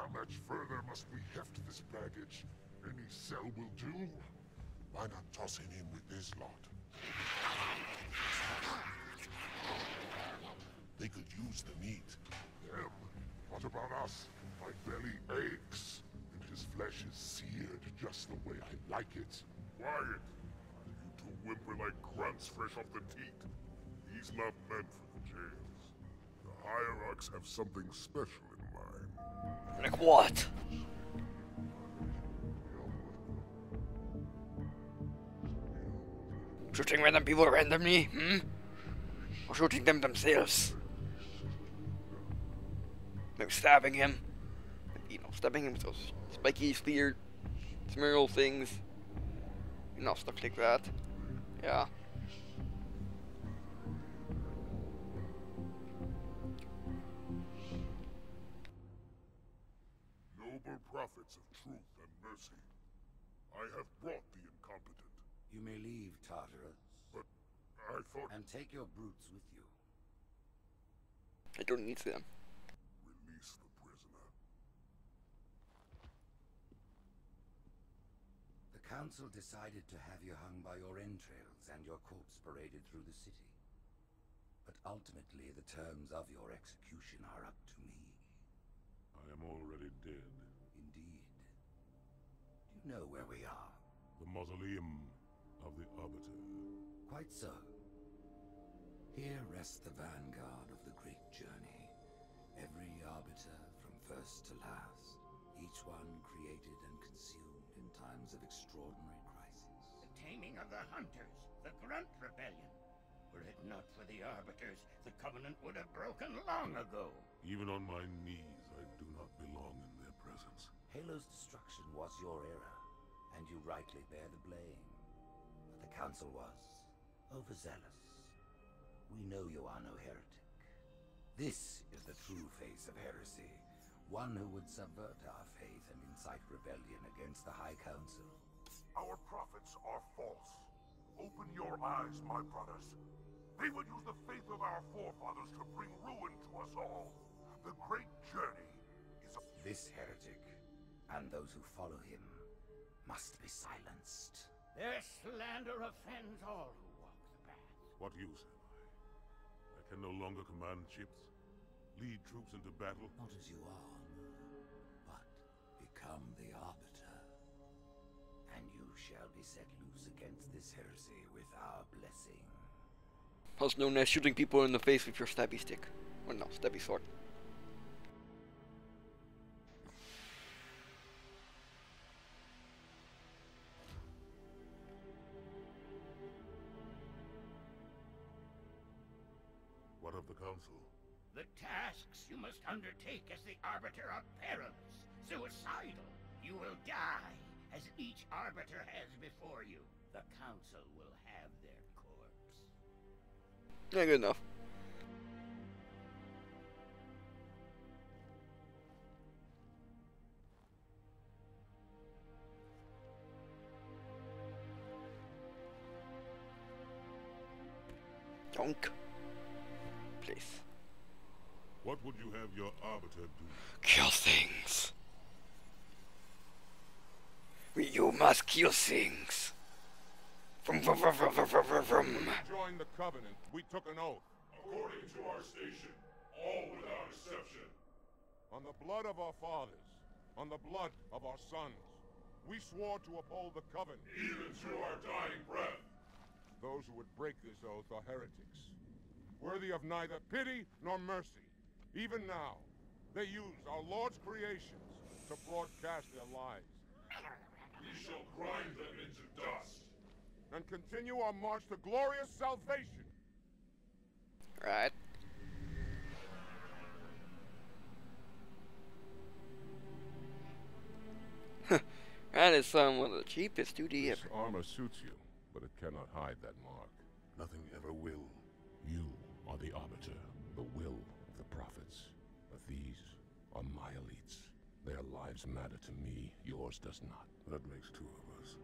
How much further must we heft this baggage? Any cell will do? Why not toss it in with this lot? They could use the meat. Them? What about us? My belly aches, and his flesh is seared just the way I like it. Quiet! You two whimper like grunts fresh off the teat. He's not meant for the jails. The hierarchs have something special in mind. Like what? Shooting random people randomly, or shooting them themselves? Maybe stabbing him. You know, stabbing him with those spiky spear, smearl things. You know, stuff like that. Yeah. Noble prophets of truth and mercy, I have brought the incompetent. You may leave, Tartarus. But I thought... And take your brutes with you. I don't need them. Release the prisoner. The council decided to have you hung by your entrails and your corpse paraded through the city. But ultimately, the terms of your execution are up to me. I am already dead. Indeed. Do you know where we are? The mausoleum of the Arbiter. Quite so. Here rests the vanguard of the great journey. Every Arbiter from first to last. Each one created and consumed in times of extraordinary crisis. The taming of the Hunters, the Grunt Rebellion. Were it not for the Arbiters, the Covenant would have broken long ago. Even on my knees, I do not belong in their presence. Halo's destruction was your error, and you rightly bear the blame. But the Council was overzealous. We know you are no heretic. This is the true face of heresy. One who would subvert our faith and incite rebellion against the High Council. Our prophets are false. Open your eyes, my brothers. They would use the faith of our forefathers to bring ruin to us all. The great journey is a... This heretic, and those who follow him, must be silenced. Their slander offends all who walk the path. What use am I? I can no longer command ships, lead troops into battle. Not as you are, but become the Arbiter. And you shall be set loose against this heresy with our blessing. Also known as shooting people in the face with your stabby stick. Or no, stabby sword. What of the Council? The tasks you must undertake as the Arbiter are perilous, suicidal. You will die, as each Arbiter has before you. The Council will have their corpse. Yeah, good enough. Donk. Please. What would you have your Arbiter do? Kill things. You must kill things. When we joined the Covenant, we took an oath. According to our station, all without exception. On the blood of our fathers, on the blood of our sons, we swore to uphold the Covenant. Even to our dying breath. Those who would break this oath are heretics, worthy of neither pity nor mercy. Even now, they use our Lord's creations to broadcast their lies. We shall grind them into dust and continue our march to glorious salvation. Right. That is one of the cheapest 2D ever. This armor suits you, but it cannot hide that mark. Nothing ever will. You are the Arbiter, the will of the prophets. But these are my elites. Their lives matter to me, yours does not. That makes two of us.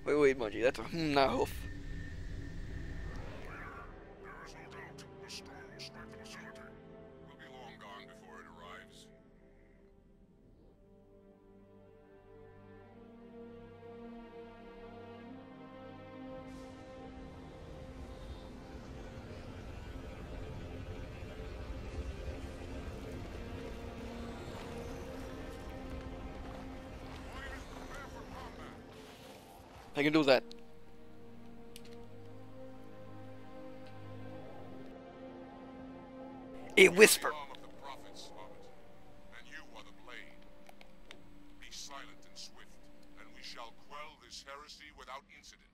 Wait, Mungie, that's a now. There is no doubt the strong will strengthen the I can do that. A whisper. Arm of the prophets, Arbiter, and you are the blade. Be silent and swift, and we shall quell this heresy without incident.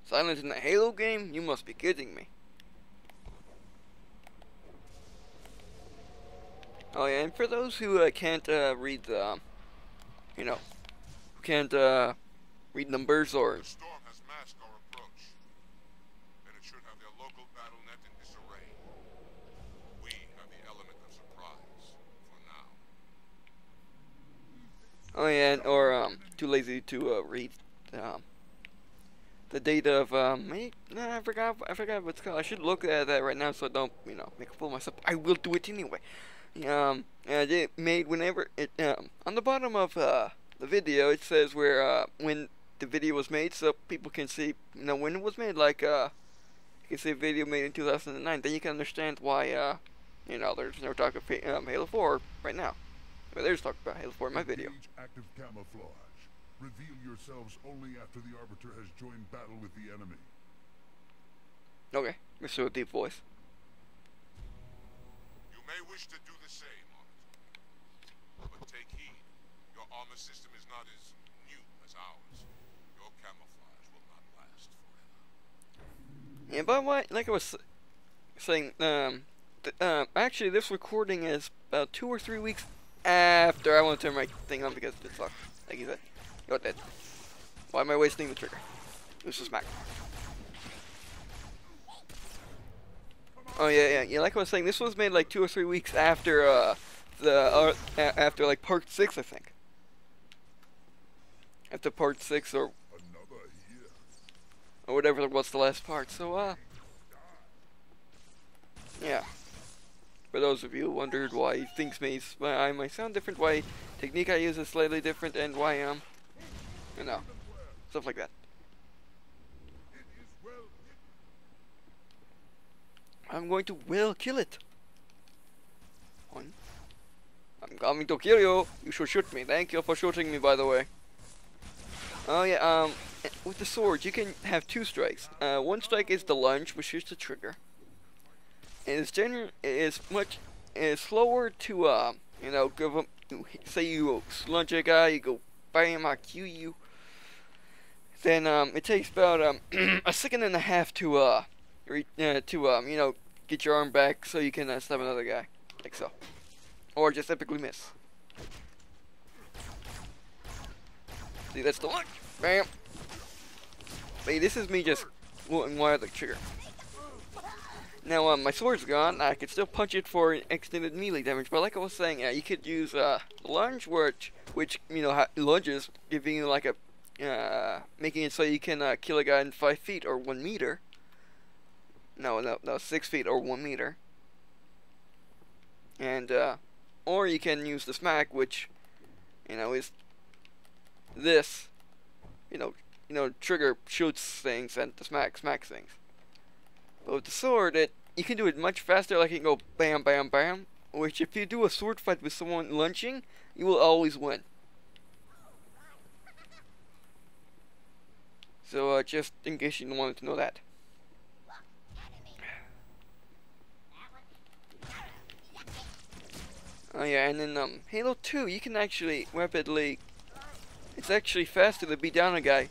Silent in the Halo game? You must be kidding me. Oh yeah, and for those who can't read the, you know, who can't read numbers or... The storm has masked our approach, and it should have their local battle net in disarray. We have the element of surprise, for now. Oh yeah, or too lazy to read the date of I forgot what it's called. I should look at that right now so I don't, you know, make a fool of myself. I will do it anyway. They made whenever it on the bottom of the video it says where when the video was made, so people can see, you know, when it was made. Like you can see a video made in 2009. Then you can understand why you know, there's no talk of Halo 4 right now. But there's talk about Halo 4 in my video. Engage active camouflage. Reveal yourselves only after the Arbiter has joined battle with the enemy. Okay, Mr. with deep voice. You may wish to do the same, Arbiter. But take heed. Your armor system is not as new as ours. Your camouflage will not last forever. Yeah, but what, like I was saying, actually this recording is about 2 or 3 weeks after. I want to turn my thing on because it sucks. Like you said. You know what, why am I wasting the trigger? It was just smack. Oh yeah. Like I was saying, this was made like 2 or 3 weeks after after like Part 6, I think. After Part 6 or whatever was the last part. So yeah. For those of you who wondered why things may sound different, why technique I use is slightly different, and why you know, stuff like that. I'm going to kill it. I'm coming to kill you. You should shoot me. Thank you for shooting me, by the way. Oh yeah, with the sword you can have 2 strikes. One strike is the lunge, which is the trigger. It is slower to you know, give them. Say you lunge a guy, you go bam, I kill you. Then it takes about a second and a half to you know, get your arm back so you can stab another guy, like so, or just epically miss. See, that's the lunge. Bam. Hey, this is me just wiring the trigger. Now my sword's gone. I could still punch it for extended melee damage, but like I was saying, you could use lunge, which you know lunges, giving you like a making it so you can kill a guy in 5 feet or 1 meter. No, 6 feet or 1 meter. And or you can use the smack, which you know is this. You know, trigger shoots things and the smack smacks things. But with the sword, you can do it much faster. Like you can go bam, bam, bam. Which, if you do a sword fight with someone lunging, you will always win. So just in case you wanted to know that. Oh yeah, and in Halo 2, you can actually rapidly. It's actually faster to beat down a guy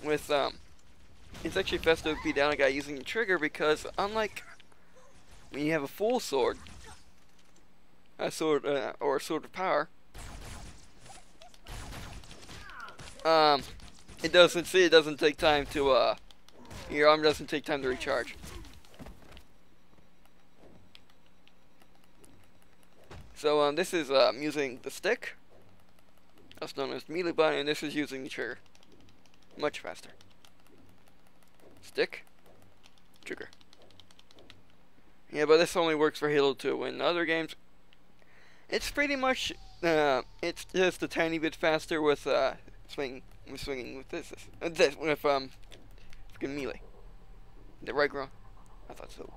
with It's actually faster to beat down a guy using the trigger, because unlike when you have a full sword, or a sword of power, it doesn't take time to your arm doesn't take time to recharge. So this is using the stick, that's known as the melee button, and this is using the trigger. Much faster. Stick, trigger. Yeah, but this only works for Halo 2. In other games, it's pretty much it's just a tiny bit faster with swinging with this with freaking melee. Did I right, wrong? I thought so.